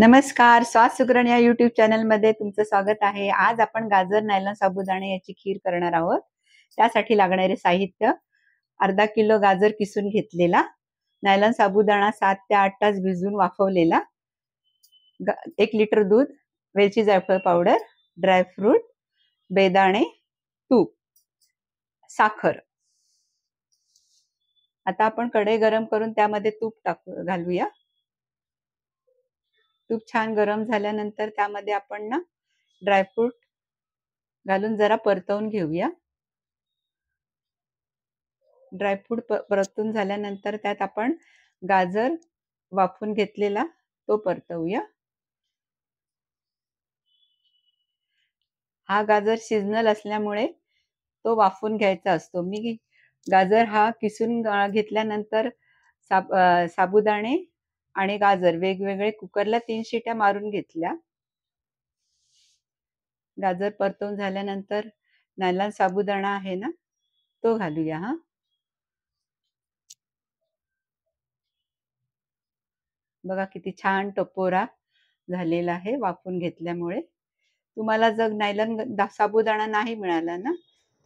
नमस्कार, स्वाद सुगरण या युट्यूब चॅनलमध्ये तुमचं स्वागत आहे. आज आपण गाजर नायलॉन साबुदाणे याची खीर करणार आहोत. त्यासाठी लागणारे साहित्य: अर्धा किलो गाजर किसून घेतलेला, नायलॉन साबुदाणा 7 ते 8 तास भिजवून वाफवलेला, 1 लिटर दूध, वेलची जायफळ पावडर, ड्रायफ्रूट, बेदाणे, तूप, साखर. आता आपण कढई गरम करून त्यामध्ये तूप घालूया. तूप छान गरम झाल्यानंतर त्यामध्ये आपण ना ड्रायफ्रूट घालून जरा परतवून घेऊया. ड्रायफ्रूट परतून झाल्यानंतर त्यात आपण गाजर वाफून घेतलेला तो परतवूया. हा गाजर सीझनल असल्यामुळे तो वाफून घ्यायचा असतो. मी गाजर हा किसून घेतल्यानंतर साबुदाणे आणि गाजर वेगवेगळे कुकरला 3 शिट्या मारून घेतल्या. गाजर परतवून झाल्यानंतर नायलॉन साबुदाणा आहे ना तो घालूया. बघा किती छान टपोरा झालेला आहे वाफून घेतल्यामुळे. तुम्हाला जर नायलॉन साबुदाणा नाही मिळाला ना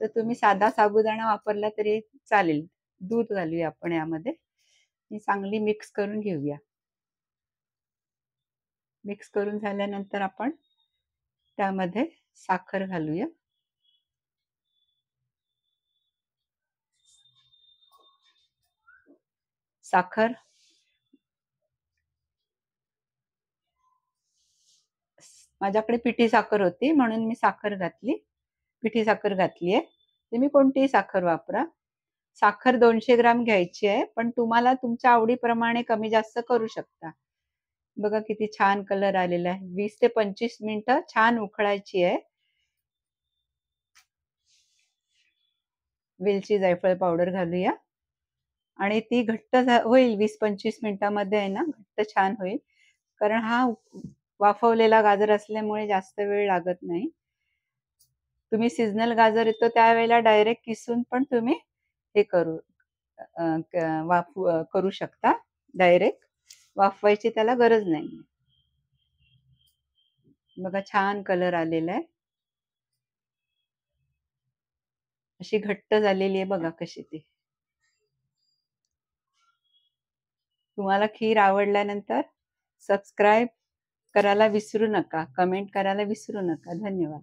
तर तुम्ही साधा साबुदाणा वापरला तरी चालेल. दूध घालूया आपण यामध्ये. चांगली मिक्स करून घेऊया. मिक्स करून झाल्यानंतर आपण त्यामध्ये साखर घालूया. साखर माझ्याकडे पिठी साखर होती म्हणून मी साखर घातली. पिठी साखर घातली आहे. तुम्ही कोणतीही साखर वापरा. साखर 200 ग्राम घ्यायची आहे, पण तुम्हाला तुमच्या आवडीप्रमाणे कमी जास्त करू शकता. बघा किती छान कलर आलेला आहे. 20 ते 25 मिनिटं छान उकळायची आहे. वेलची जायफळ पावडर घालूया आणि ती घट्ट होईल. 20-25 मिनिटांमध्ये आहे ना घट्ट छान होईल, कारण हा वाफवलेला गाजर असल्यामुळे जास्त वेळ लागत नाही. तुम्ही सीझनल गाजर येतो त्यावेळेला डायरेक्ट किसून पण तुम्ही हे करू शकता. डायरेक्ट वाफवायची त्याला गरज नाही. बघा छान कलर आलेला आहे. अशी घट्ट झालेली आहे बघा कशी ती. तुम्हाला खीर आवडल्यानंतर सबस्क्राईब करायला विसरू नका, कमेंट करायला विसरू नका. धन्यवाद.